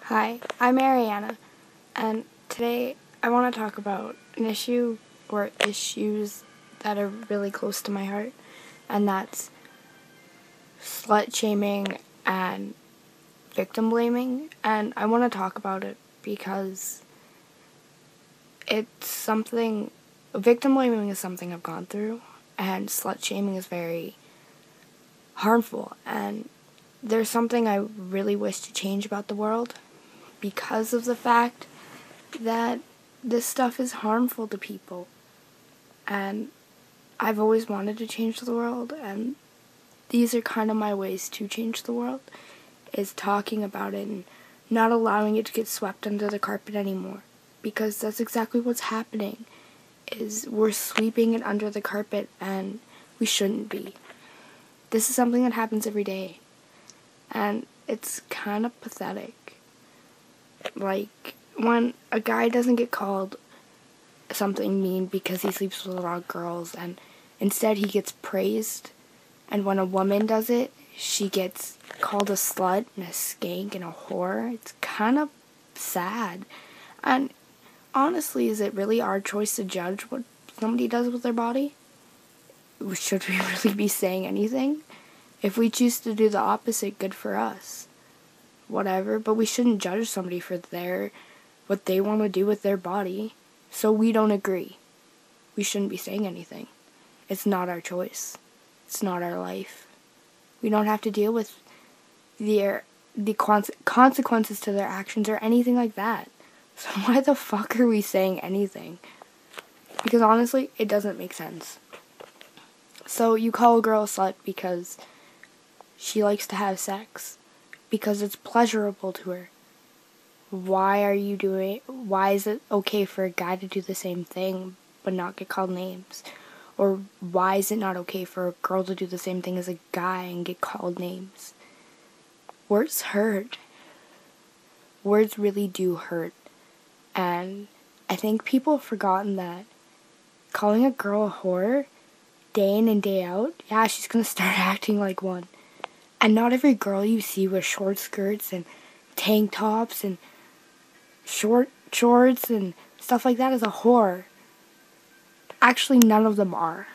Hi, I'm Mariana, and today I want to talk about an issue or issues that are really close to my heart, and that's slut shaming and victim blaming. And I want to talk about it because victim blaming is something I've gone through, and slut shaming is very harmful, and there's something I really wish to change about the world because of the fact that this stuff is harmful to people. And I've always wanted to change the world, and these are kind of my ways to change the world, is talking about it and not allowing it to get swept under the carpet anymore. Because that's exactly what's happening, is we're sweeping it under the carpet, and we shouldn't be. This is something that happens every day, and it's kind of pathetic. Like, when a guy doesn't get called something mean because he sleeps with a lot of girls, and instead he gets praised, and when a woman does it, she gets called a slut and a skank and a whore. It's kind of sad. And honestly, is it really our choice to judge what somebody does with their body? Should we really be saying anything? If we choose to do the opposite, good for us. Whatever, but we shouldn't judge somebody for what they want to do with their body. So we don't agree. We shouldn't be saying anything. It's not our choice. It's not our life. We don't have to deal with the consequences to their actions or anything like that. So why the fuck are we saying anything? Because honestly, it doesn't make sense. So you call a girl a slut because she likes to have sex, because it's pleasurable to her. Why is it okay for a guy to do the same thing but not get called names? Or why is it not okay for a girl to do the same thing as a guy and get called names? Words hurt. Words really do hurt. And I think people have forgotten that calling a girl a whore day in and day out, yeah, she's gonna start acting like one. And not every girl you see with short skirts and tank tops and short shorts and stuff like that is a whore. Actually, none of them are.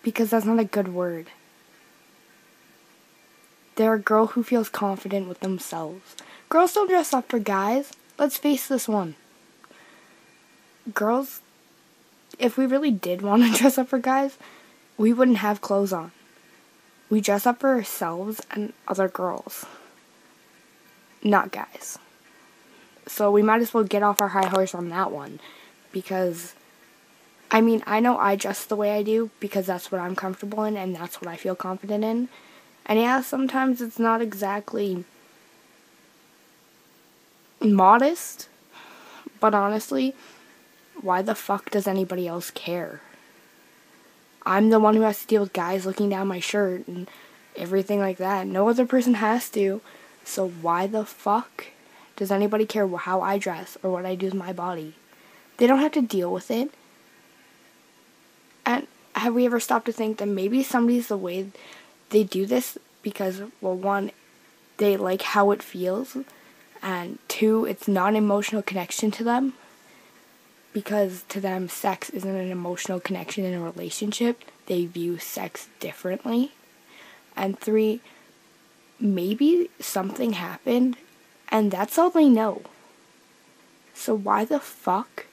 Because that's not a good word. They're a girl who feels confident with themselves. Girls don't dress up for guys. Let's face this one. Girls, if we really did want to dress up for guys, we wouldn't have clothes on. We dress up for ourselves and other girls, not guys. So we might as well get off our high horse on that one, because, I know I dress the way I do because that's what I'm comfortable in and that's what I feel confident in. And yeah, sometimes it's not exactly modest, but honestly, why the fuck does anybody else care? I'm the one who has to deal with guys looking down my shirt and everything like that. No other person has to. So why the fuck does anybody care how I dress or what I do with my body? They don't have to deal with it. And have we ever stopped to think that maybe somebody's the way they do this because, well, one, they like how it feels, and two, it's not an emotional connection to them? Because to them, sex isn't an emotional connection in a relationship. They view sex differently. And three, maybe something happened, and that's all they know. So why the fuck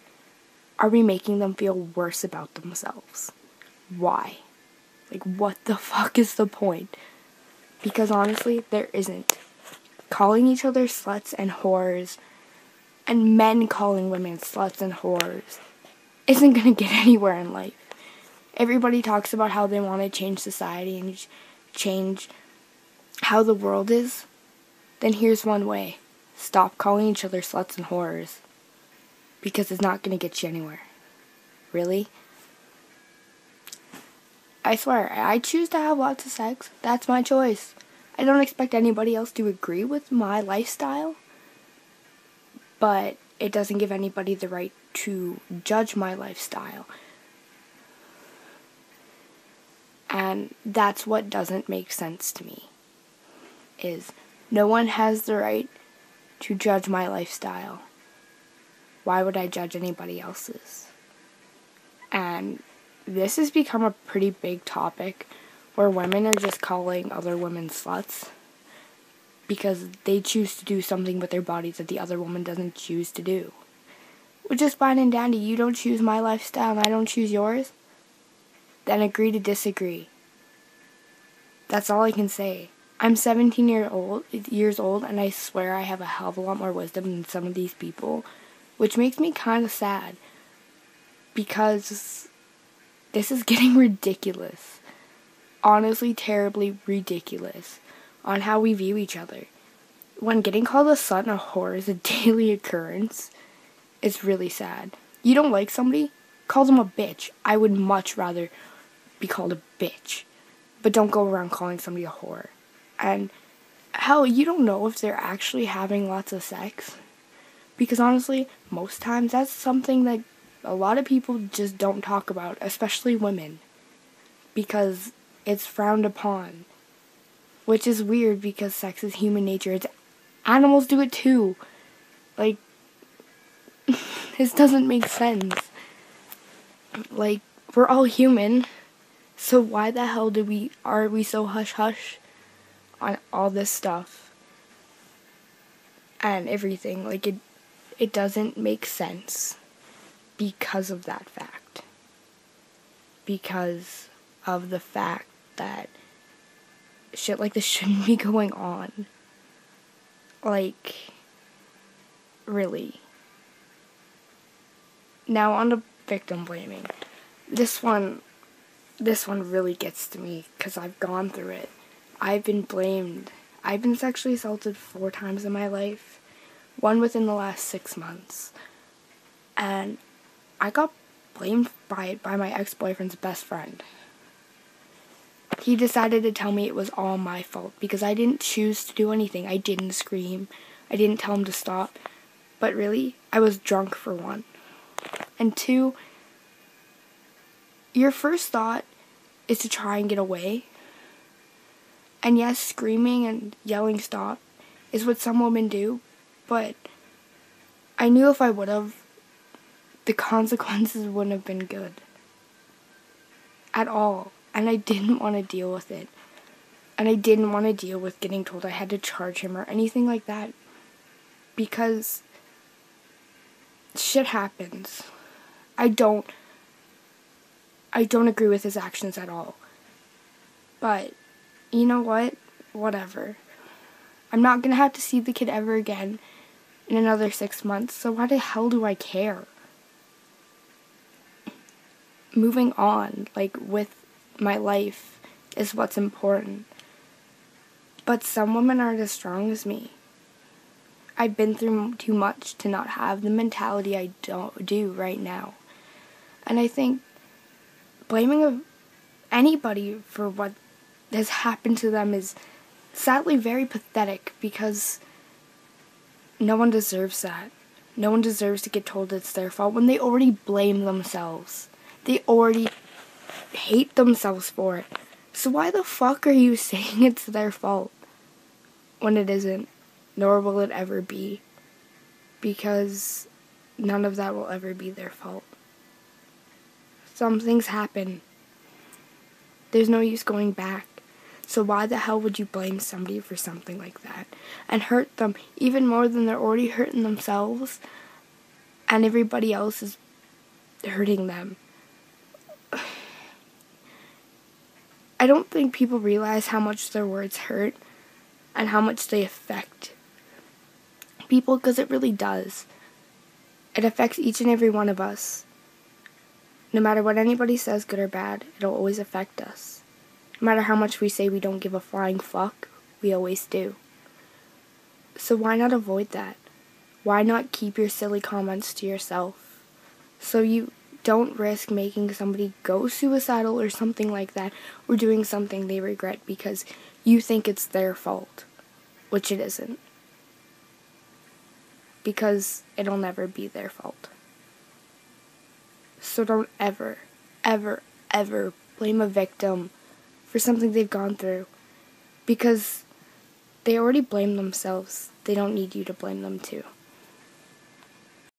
are we making them feel worse about themselves? Why? Like, what the fuck is the point? Because honestly, there isn't. Calling each other sluts and whores, and men calling women sluts and whores, isn't gonna get anywhere in life. Everybody talks about how they want to change society and change how the world is. Then here's one way. Stop calling each other sluts and whores. Because it's not gonna get you anywhere. Really? I swear, I choose to have lots of sex. That's my choice. I don't expect anybody else to agree with my lifestyle. But it doesn't give anybody the right to judge my lifestyle. And that's what doesn't make sense to me. Is no one has the right to judge my lifestyle? Why would I judge anybody else's? And this has become a pretty big topic where women are just calling other women sluts because they choose to do something with their bodies that the other woman doesn't choose to do. Which is fine and dandy. You don't choose my lifestyle and I don't choose yours? Then agree to disagree. That's all I can say. I'm 17 years old, and I swear I have a hell of a lot more wisdom than some of these people, which makes me kind of sad, because this is getting ridiculous. Honestly, terribly ridiculous on how we view each other. When getting called a slut and a whore is a daily occurrence, it's really sad. You don't like somebody? Call them a bitch. I would much rather be called a bitch. But don't go around calling somebody a whore. And hell, you don't know if they're actually having lots of sex. Because honestly, most times that's something that a lot of people just don't talk about, especially women. Because it's frowned upon. Which is weird because sex is human nature. Animals do it too. Like, this doesn't make sense. Like, we're all human. So why the hell are we so hush-hush on all this stuff and everything? Like, it doesn't make sense because of that fact. Because of the fact that shit like this shouldn't be going on. Like, really. Now on to victim blaming. This one really gets to me because I've gone through it. I've been blamed. I've been sexually assaulted 4 times in my life. 1 within the last 6 months. And I got blamed by my ex-boyfriend's best friend. He decided to tell me it was all my fault because I didn't choose to do anything. I didn't scream. I didn't tell him to stop. But really, I was drunk for 1. And 2, your first thought is to try and get away. And yes, screaming and yelling stop is what some women do, but I knew if I would have, the consequences wouldn't have been good. At all. And I didn't want to deal with it. And I didn't want to deal with getting told I had to charge him or anything like that. Because shit happens. I don't agree with his actions at all. But, you know what? Whatever. I'm not gonna have to see the kid ever again in another 6 months, so why the hell do I care? Moving on, like, with my life is what's important. But some women aren't as strong as me. I've been through too much to not have the mentality I do right now. And I think blaming anybody for what has happened to them is sadly very pathetic because no one deserves that. No one deserves to get told it's their fault when they already blame themselves. They already hate themselves for it. So why the fuck are you saying it's their fault when it isn't, nor will it ever be? Because none of that will ever be their fault. Some things happen. There's no use going back. So why the hell would you blame somebody for something like that? And hurt them even more than they're already hurting themselves. And everybody else is hurting them. I don't think people realize how much their words hurt. And how much they affect people, because it really does. It affects each and every one of us. No matter what anybody says, good or bad, it'll always affect us. No matter how much we say we don't give a flying fuck, we always do. So why not avoid that? Why not keep your silly comments to yourself? So you don't risk making somebody go suicidal or something like that, or doing something they regret because you think it's their fault, which it isn't. Because it'll never be their fault. So don't ever, ever, ever blame a victim for something they've gone through. Because They already blame themselves. They don't need you to blame them too.